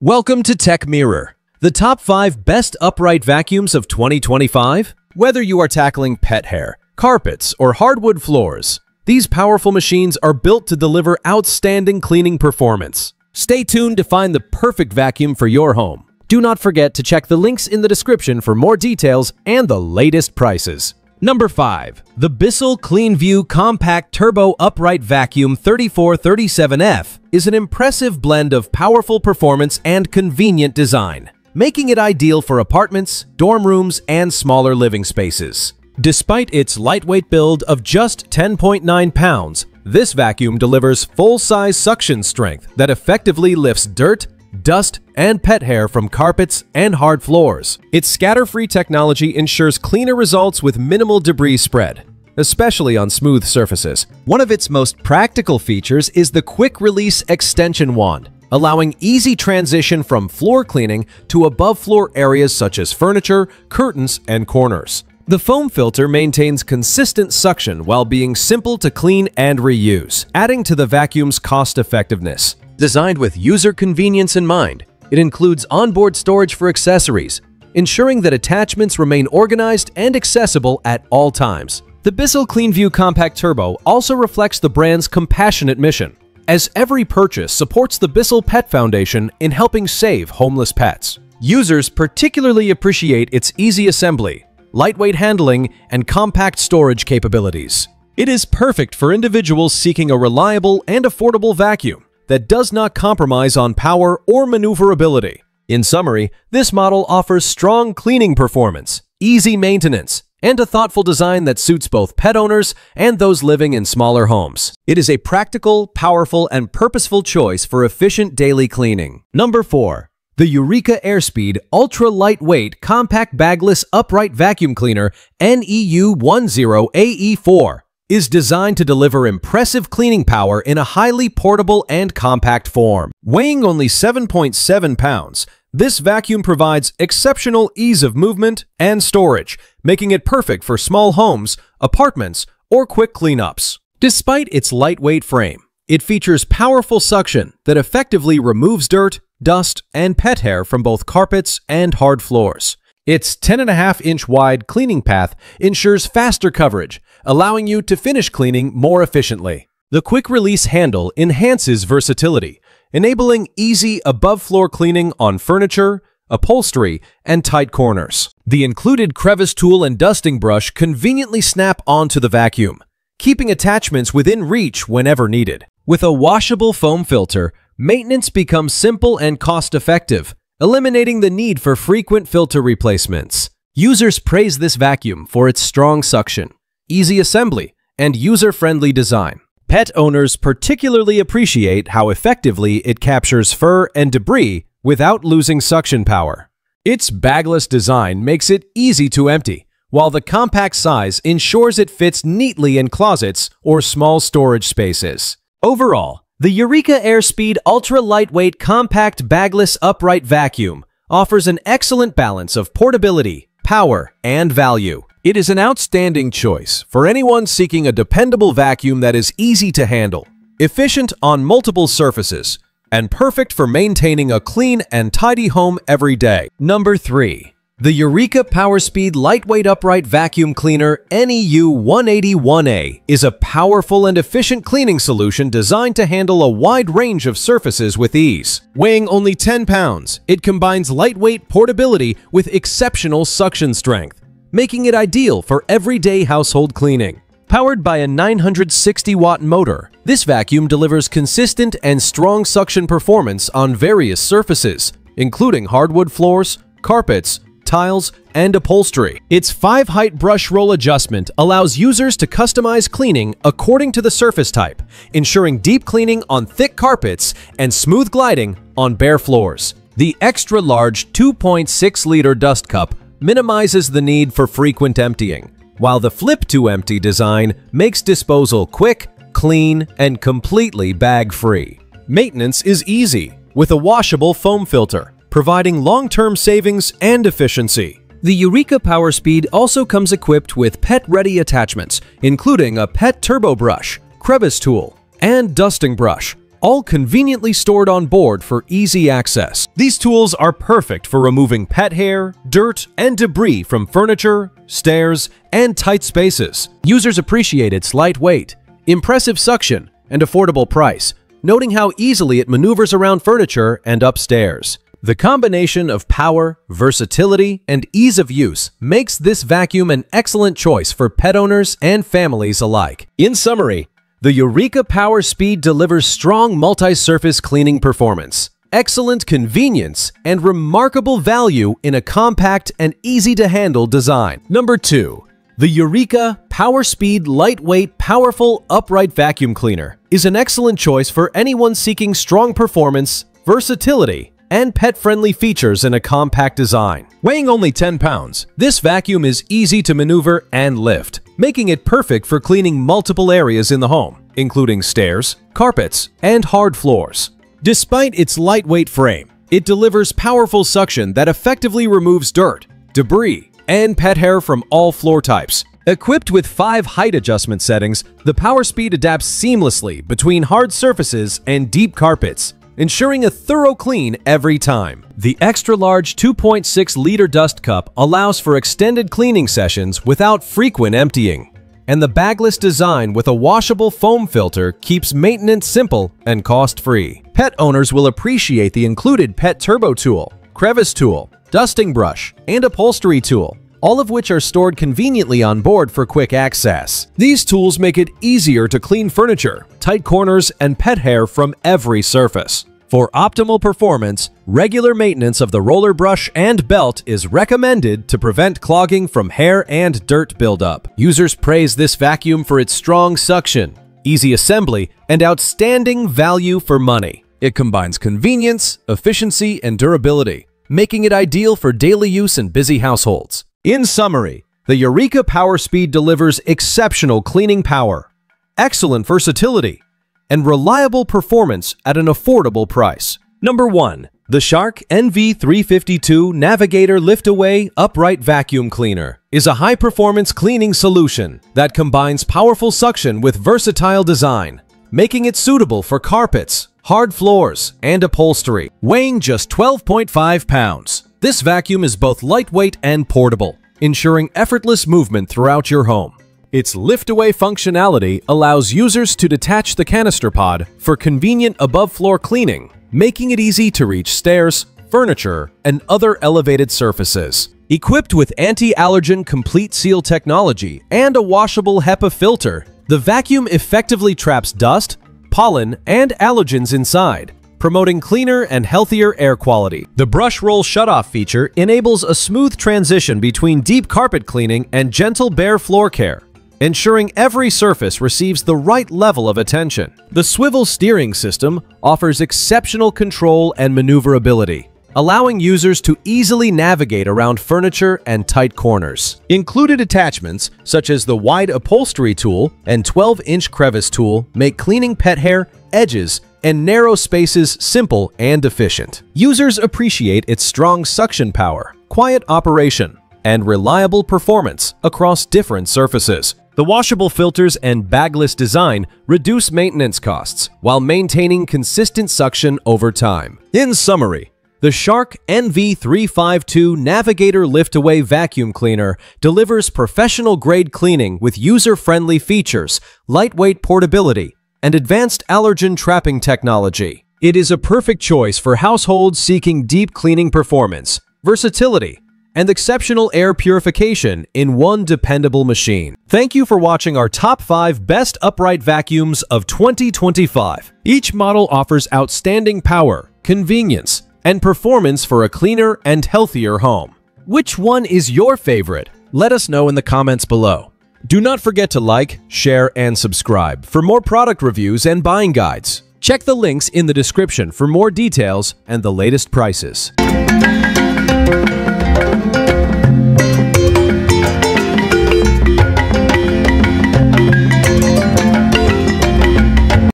Welcome to Techmirror, the top 5 best upright vacuums of 2025. Whether you are tackling pet hair, carpets, or hardwood floors, these powerful machines are built to deliver outstanding cleaning performance. Stay tuned to find the perfect vacuum for your home. Do not forget to check the links in the description for more details and the latest prices. Number 5. The Bissell CleanView Compact Turbo Upright Vacuum 3437F is an impressive blend of powerful performance and convenient design, making it ideal for apartments, dorm rooms, and smaller living spaces. Despite its lightweight build of just 10.9 pounds, this vacuum delivers full-size suction strength that effectively lifts dirt, dust, and pet hair from carpets and hard floors. Its scatter-free technology ensures cleaner results with minimal debris spread, especially on smooth surfaces. One of its most practical features is the quick-release extension wand, allowing easy transition from floor cleaning to above-floor areas such as furniture, curtains, and corners. The foam filter maintains consistent suction while being simple to clean and reuse, adding to the vacuum's cost-effectiveness. Designed with user convenience in mind, it includes onboard storage for accessories, ensuring that attachments remain organized and accessible at all times. The Bissell CleanView Compact Turbo also reflects the brand's compassionate mission, as every purchase supports the Bissell Pet Foundation in helping save homeless pets. Users particularly appreciate its easy assembly, lightweight handling, and compact storage capabilities. It is perfect for individuals seeking a reliable and affordable vacuum that does not compromise on power or maneuverability. In summary, this model offers strong cleaning performance, easy maintenance, and a thoughtful design that suits both pet owners and those living in smaller homes. It is a practical, powerful, and purposeful choice for efficient daily cleaning. Number 4. The Eureka Airspeed Ultra Lightweight Compact Bagless Upright Vacuum Cleaner NEU10AE4 is designed to deliver impressive cleaning power in a highly portable and compact form. Weighing only 7.7 pounds, this vacuum provides exceptional ease of movement and storage, making it perfect for small homes, apartments, or quick cleanups. Despite its lightweight frame, it features powerful suction that effectively removes dirt, dust, and pet hair from both carpets and hard floors. Its 10.5-inch wide cleaning path ensures faster coverage, allowing you to finish cleaning more efficiently. The quick-release handle enhances versatility, enabling easy above-floor cleaning on furniture, upholstery, and tight corners. The included crevice tool and dusting brush conveniently snap onto the vacuum, keeping attachments within reach whenever needed. With a washable foam filter, maintenance becomes simple and cost-effective, eliminating the need for frequent filter replacements. Users praise this vacuum for its strong suction, easy assembly, and user-friendly design. Pet owners particularly appreciate how effectively it captures fur and debris without losing suction power. Its bagless design makes it easy to empty, while the compact size ensures it fits neatly in closets or small storage spaces. Overall, the Eureka Airspeed Ultra Lightweight Compact Bagless Upright Vacuum offers an excellent balance of portability, power, and value. It is an outstanding choice for anyone seeking a dependable vacuum that is easy to handle, efficient on multiple surfaces, and perfect for maintaining a clean and tidy home every day. Number 3. The Eureka PowerSpeed Lightweight Upright Vacuum Cleaner NEU1081A is a powerful and efficient cleaning solution designed to handle a wide range of surfaces with ease. Weighing only 10 pounds, it combines lightweight portability with exceptional suction strength, making it ideal for everyday household cleaning. Powered by a 960-watt motor, this vacuum delivers consistent and strong suction performance on various surfaces, including hardwood floors, carpets, tiles, and upholstery. Its 5-height brush roll adjustment allows users to customize cleaning according to the surface type, ensuring deep cleaning on thick carpets and smooth gliding on bare floors. The extra-large 2.6-liter dust cup minimizes the need for frequent emptying, while the flip-to-empty design makes disposal quick, clean, and completely bag-free. Maintenance is easy with a washable foam filter, providing long-term savings and efficiency. The Eureka PowerSpeed also comes equipped with pet-ready attachments, including a pet turbo brush, crevice tool, and dusting brush, all conveniently stored on board for easy access. These tools are perfect for removing pet hair, dirt, and debris from furniture, stairs, and tight spaces. Users appreciate its light weight, impressive suction, and affordable price, noting how easily it maneuvers around furniture and upstairs. The combination of power, versatility, and ease of use makes this vacuum an excellent choice for pet owners and families alike. In summary, the Eureka PowerSpeed delivers strong multi-surface cleaning performance, excellent convenience, and remarkable value in a compact and easy-to-handle design. Number 2. The Eureka PowerSpeed Lightweight Powerful Upright Vacuum Cleaner is an excellent choice for anyone seeking strong performance, versatility, and pet-friendly features in a compact design. Weighing only 10 pounds, this vacuum is easy to maneuver and lift, making it perfect for cleaning multiple areas in the home, including stairs, carpets, and hard floors. Despite its lightweight frame, it delivers powerful suction that effectively removes dirt, debris, and pet hair from all floor types. Equipped with 5 height adjustment settings, the PowerSpeed adapts seamlessly between hard surfaces and deep carpets, ensuring a thorough clean every time. The extra-large 2.6-liter dust cup allows for extended cleaning sessions without frequent emptying. And the Bagless design with a washable foam filter keeps maintenance simple and cost-free. Pet owners will appreciate the included Pet Turbo Tool, Crevice Tool, Dusting Brush, and Upholstery Tool, all of which are stored conveniently on board for quick access. These tools make it easier to clean furniture, tight corners, and pet hair from every surface. For optimal performance, regular maintenance of the roller brush and belt is recommended to prevent clogging from hair and dirt buildup. Users praise this vacuum for its strong suction, easy assembly, and outstanding value for money. It combines convenience, efficiency, and durability, making it ideal for daily use in busy households. In summary, the Eureka PowerSpeed delivers exceptional cleaning power, excellent versatility, and reliable performance at an affordable price. Number 1. The Shark NV352 Navigator Lift-Away Upright Vacuum Cleaner is a high-performance cleaning solution that combines powerful suction with versatile design, making it suitable for carpets, hard floors, and upholstery. Weighing just 12.5 pounds, this vacuum is both lightweight and portable, ensuring effortless movement throughout your home. Its lift-away functionality allows users to detach the canister pod for convenient above-floor cleaning, making it easy to reach stairs, furniture, and other elevated surfaces. Equipped with anti-allergen complete seal technology and a washable HEPA filter, the vacuum effectively traps dust, pollen, and allergens inside, promoting cleaner and healthier air quality. The brush roll shutoff feature enables a smooth transition between deep carpet cleaning and gentle bare floor care, ensuring every surface receives the right level of attention. The swivel steering system offers exceptional control and maneuverability, allowing users to easily navigate around furniture and tight corners. Included attachments, such as the wide upholstery tool and 12-inch crevice tool, make cleaning pet hair, edges, and narrow spaces simple and efficient. Users appreciate its strong suction power, quiet operation, and reliable performance across different surfaces. The washable filters and bagless design reduce maintenance costs while maintaining consistent suction over time. In summary, the Shark NV352 Navigator Lift-Away Vacuum Cleaner delivers professional-grade cleaning with user-friendly features, lightweight portability, and advanced allergen trapping technology. It is a perfect choice for households seeking deep cleaning performance, versatility, and exceptional air purification in one dependable machine. Thank you for watching our top 5 best upright vacuums of 2025. Each model offers outstanding power, convenience, and performance for a cleaner and healthier home. Which one is your favorite? Let us know in the comments below. Do not forget to like, share, and subscribe for more product reviews and buying guides. Check the links in the description for more details and the latest prices.